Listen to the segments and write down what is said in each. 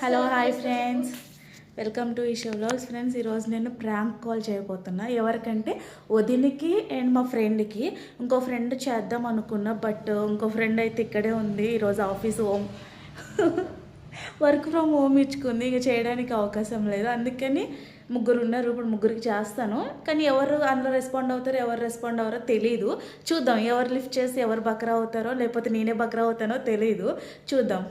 Hello hi friends, welcome to ఈషో vlogs. Friends, ఈరోజు నేను prank call చేయబోతున్నా. ఎవరికంటే వదినికి అండ్ మా ఫ్రెండ్కి. ఇంకో ఫ్రెండ్ చేద్దాం అనుకున్నా, బట్ ఇంకో ఫ్రెండ్ అయితే ఇక్కడే ఉంది. ఈరోజు ఆఫీస్ వర్క్ ఫ్రమ్ హోమ్ ఇచ్చుకుంది, ఇక చేయడానికి అవకాశం లేదు. అందుకని ముగ్గురు ఉన్నారు, ఇప్పుడు ముగ్గురికి చేస్తాను. కానీ ఎవరు అందులో రెస్పాండ్ అవుతారో ఎవరు రెస్పాండ్ అవ్వరో తెలీదు. చూద్దాం, ఎవరు లిఫ్ట్ చేసి ఎవరు బక్రా అవుతారో, లేకపోతే నేనే బక్రా అవుతానో తెలీదు. చూద్దాం.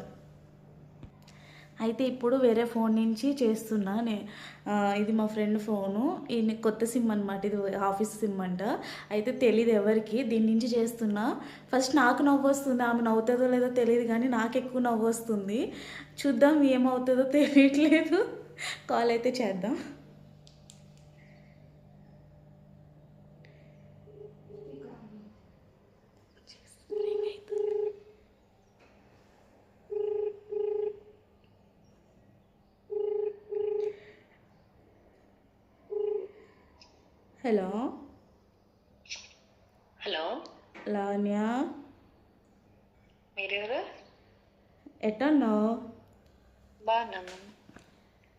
అయితే ఇప్పుడు వేరే ఫోన్ నుంచి చేస్తున్నా. ఇది మా ఫ్రెండ్ ఫోను, ఇది కొత్త సిమ్ అనమాట, ఇది ఆఫీస్ సిమ్ అంట. అయితే తెలీదు ఎవరికి, దీని నుంచి చేస్తున్నా. ఫస్ట్ నాకు నవ్వు వస్తుంది, ఆమె నవ్వుతుందో లేదో తెలియదు, కానీ నాకు ఎక్కువ నవ్వు వస్తుంది. చూద్దాం ఏమవుతుందో తెలియట్లేదు. కాల్ అయితే చేద్దాం. హలో హలో, లావణ్య, మీరెవరు? ఎట్టన్నావు? బాగున్నాను.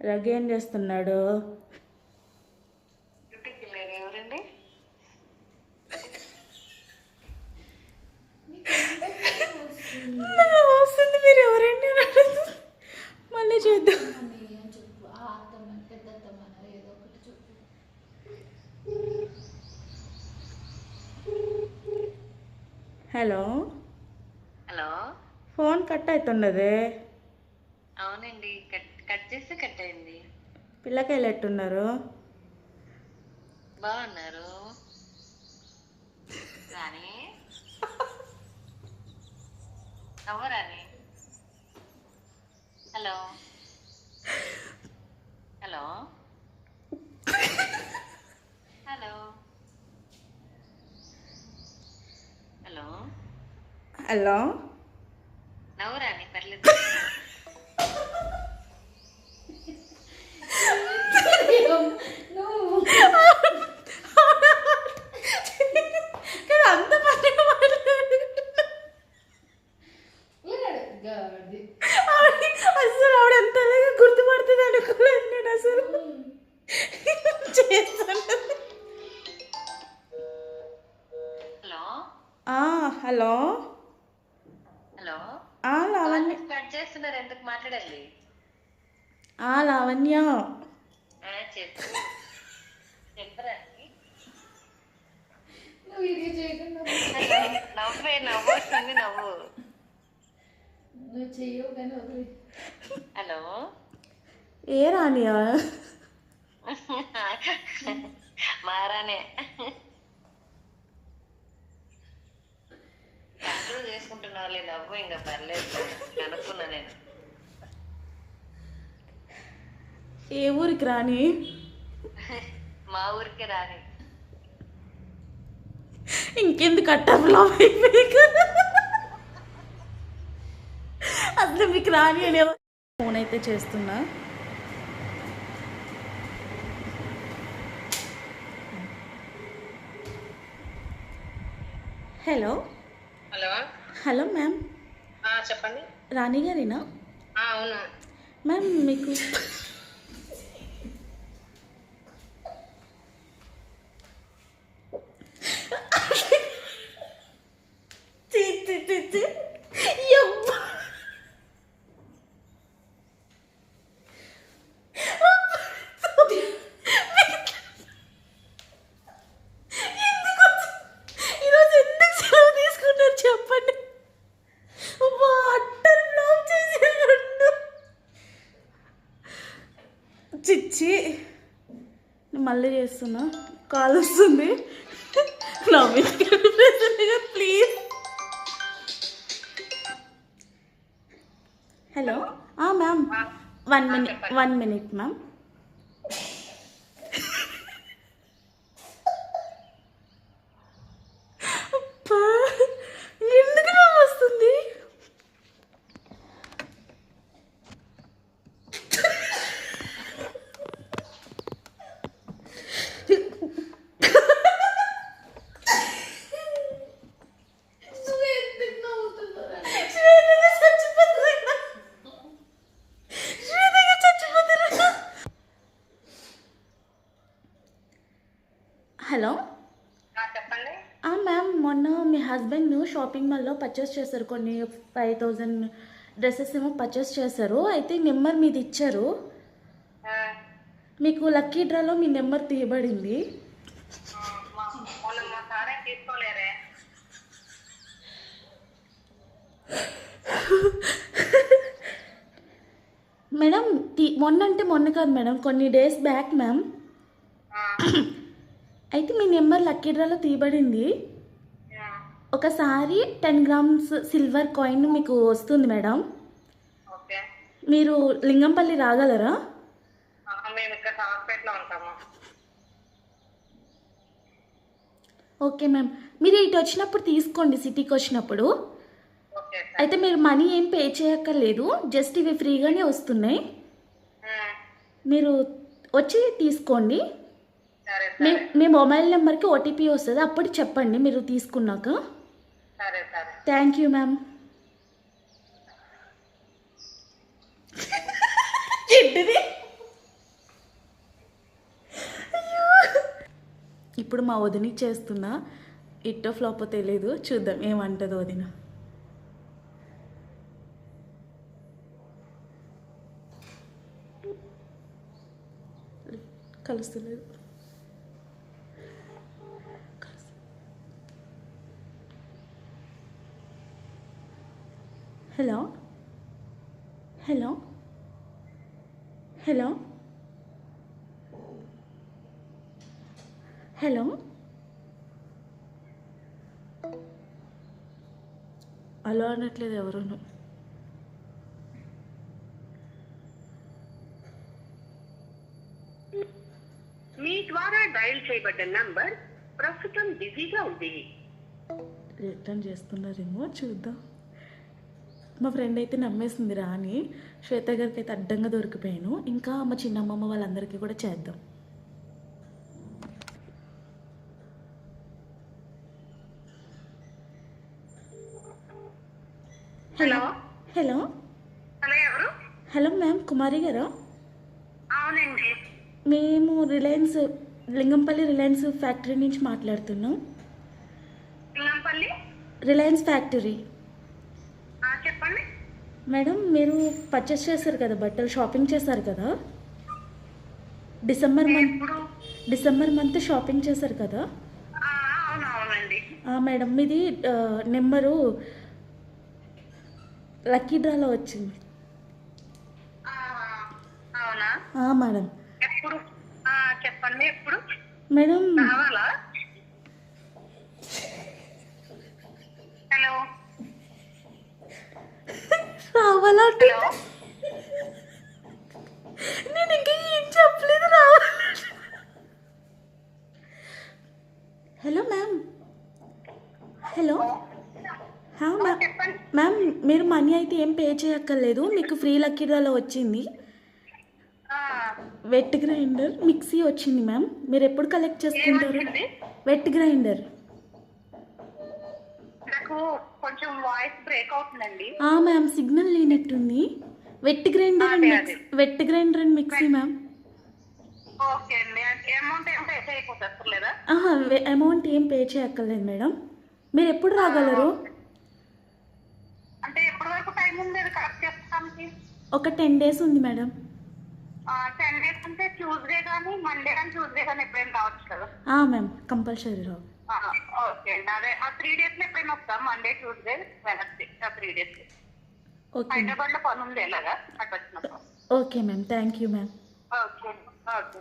రఘు ఏం చేస్తున్నాడు? డ్యూటీకి వెళ్ళారు. ఎవరండి? వస్తుంది, మీరు ఎవరండి? మళ్ళీ చూద్దాం. Hello, hello. ఫోన్ కట్ అవుతున్నదే. అవునండి, కట్ చేస్తే కట్ అయింది. పిల్లకాయలు ఎట్టున్నారు? బాగున్నారు. రాణి, నవ్వు రాణి. Hello hello hello hello. Hello, నవ్వు రాణి, పర్లేదు. అంత పనిగా అసలు ఆవిడ ఎంత గుర్తుపడుతుంది అనుకోలేదు నేను అసలు. చేస్తాను. Hello hello hello. Lavanya, cut చేస్తున్నారు, ఎందుకు మాట్లాడాలి? లావణ్య, చెప్పు. చెప్పరాని. నవ్వే, నవ్వు వస్తుంది, నవ్వు. హలో. ఏ రానియా? మారానే కంట్రోల్ చేసుకుంటున్నావు లేదు, నవ్వు. ఇంకా పర్లేదు, కనుక్కున్నా నేను. ఏ ఊరికి రాని? మా ఊరికే రాని. ఇంకెందుకు కట్టఫ్లా అయిపోయి అసలు మీకు రాని అనే ఫోన్ అయితే చేస్తున్నా. హలో హలో హలో మ్యామ్, చెప్పండి. రాణి గారేనా? అవును మ్యామ్, మీకు ఈరోజు ఎందుకు సెలవు తీసుకున్నారు చెప్పండి. వాటర్ బ్లాక్ చేసేవాడు. చిచ్చి, మళ్ళీ చేస్తున్నా, కాల్ వస్తుంది. Please. Hello ma'am, 1 minute ma'am. ఎందుకు నవ్వు వస్తుంది? చచ్చిపోతుంది. హలో. చెప్పండి. మ్యామ్, మొన్న మీ హస్బెండ్ షాపింగ్ మాల్లో పర్చేస్ చేశారు, కొన్ని 5000 డ్రెస్సెస్ ఏమో పర్చేస్ చేశారు. అయితే నెంబర్ మీది ఇచ్చారు. ఆ, మీకు లక్కీ డ్రాలో మీ నెంబర్ తీయబడింది. మొన్న మా సారే తీసుకోలేరే. మేడం, మొన్న అంటే మొన్న కాదు మేడం, కొన్ని డేస్ బ్యాక్ మ్యామ్. ఆ, అయితే మీ నెంబర్ లక్కీ డ్రాలో తీయబడింది. ఆ, ఒకసారి 10 గ్రామ్స్ సిల్వర్ కాయిన్ మీకు వస్తుంది మేడం. ఓకే. మీరు లింగంపల్లి రాగలరా? మేము ఇక్కడ హాస్పిటల్లో ఉంటాము. ఓకే మ్యామ్, మీరు ఇటు వచ్చినప్పుడు తీసుకోండి, సిటీకి వచ్చినప్పుడు. Okay sir. అయితే మీరు మనీ ఏం పే చేయక్కర్లేదు, జస్ట్ ఇవి ఫ్రీగానే వస్తున్నాయి. మీరు వచ్చి తీసుకోండి. సరే మీ సరే మీ మొబైల్ నెంబర్కి ఓటీపీ వస్తుంది, అప్పుడు చెప్పండి మీరు తీసుకున్నాక. సరే సరే. Thank you ma'am. ఏంటిది? ఇప్పుడు మా వదినకి చేస్తున్నా, ఇట్టో ఫ్లాపో తెలియదు, చూద్దాం ఏమంటుందో వదిన. కలుస్తలేదు. Hello hello hello hello. అలా అనట్లేదు ఎవరును. మీ ద్వారా డయల్ చేయబడ్డ నంబర్ ప్రస్తుతం బిజీగా ఉంది. రిటర్న్ చేస్తున్నారేమో, చూద్దాం. మా ఫ్రెండ్ అయితే నమ్మేసింది రాని. శ్వేత గారికి అయితే అడ్డంగా దొరికిపోయాను. ఇంకా మా చిన్నమ్మమ్మ వాళ్ళందరికీ కూడా చేద్దాం. హలో. హలో హలో, ఎవరు? హలో మ్యామ్, కుమారి గారా? అవునండి. మేము లింగంపల్లి రిలయన్స్ ఫ్యాక్టరీ నుంచి మాట్లాడుతున్నాం. లింగంపల్లి. Reliance factory. చెప్పండి. మేడం, మీరు పర్చేస్ చేశారు కదా, బట్టలు షాపింగ్ చేశారు కదా, డిసెంబర్ మంత్ షాపింగ్ చేశారు కదా. అవునండి. మేడం, మీది నెంబరు లక్కీ డ్రాలో వచ్చింది. అవునా మేడం. ఎప్పుడు? చెప్పండి ఎప్పుడు మేడం, కావాలా? హలో. రావాలా? హలో. నేను ఇంకా ఏం చెప్పలేదు, రావాలా? Hello ma'am. హలో. చెప్పండి. మ్యామ్, మీరు మనీ అయితే ఏం పే చేయక్కర్లేదు, మీకు ఫ్రీ లక్కీ డ్రాలో వచ్చింది. వెట్ గ్రైండర్, మిక్సీ వచ్చింది మ్యామ్. మీరు ఎప్పుడు కలెక్ట్ చేసుకుంటారు? ఏమొచ్చింది? Wet grinder. నాకు కొంచెం వాయిస్ బ్రేక్ అవుతుందండి. మ్యామ్, సిగ్నల్ లేనట్టుంది. Wet grinder and mixie ma'am. Okay అండి. అమౌంట్ ఏం పే చేయకపోతే లేదా? అమౌంట్ ఏం పే చేయక్కర్లేదు మేడం. మీరు ఎప్పుడు రాగలరు? అంటే ఎప్పటి వరకు టైం ఉంది అది కరెక్ట్ చెప్తానికి? ఒక 10 days ఉంది మేడం. 10 days అంటే ట్యూస్డే కానీ మండే కానీ ట్యూస్డే కానీ ఎప్పుడైనా రావచ్చు కదా? మ్యామ్, కంపల్సరీ రావు. ఓకే అండి. అదే ఆ 3 days లో ఎప్పుడైనా వస్తాం, మండే ట్యూస్డే వెనస్డే, ఆ 3 days. ఓకే హైదరాబాద్ లో పని ఉంది ఎలాగా అటు వచ్చినప్పుడు. Okay ma'am, thank you ma'am. Okay okay.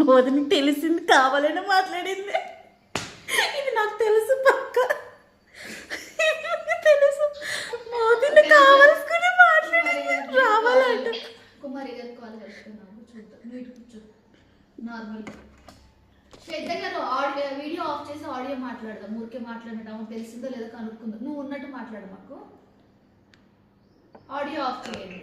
మోదిని తెలిసింది, కావాలని మాట్లాడింది. ఇది నాకు తెలుసు, పక్క తెలుసు. మోదిని కావాల్సుకుని మాట్లాడింది, రావాలంట. కుమారి గారు కాల్ కలుపుతున్నాము, చూద్దాం. నువ్వు కూర్చో నార్మల్. శ్వేత గారు వీడియో ఆఫ్ చేసి ఆడియో మాట్లాడదాం. ఊరికే మాట్లాడటం తెలిసిందో లేదో కనుక్కుందాం. నువ్వు ఉన్నట్టు మాట్లాడు, మాకు ఆడియో ఆఫ్ చేయండి.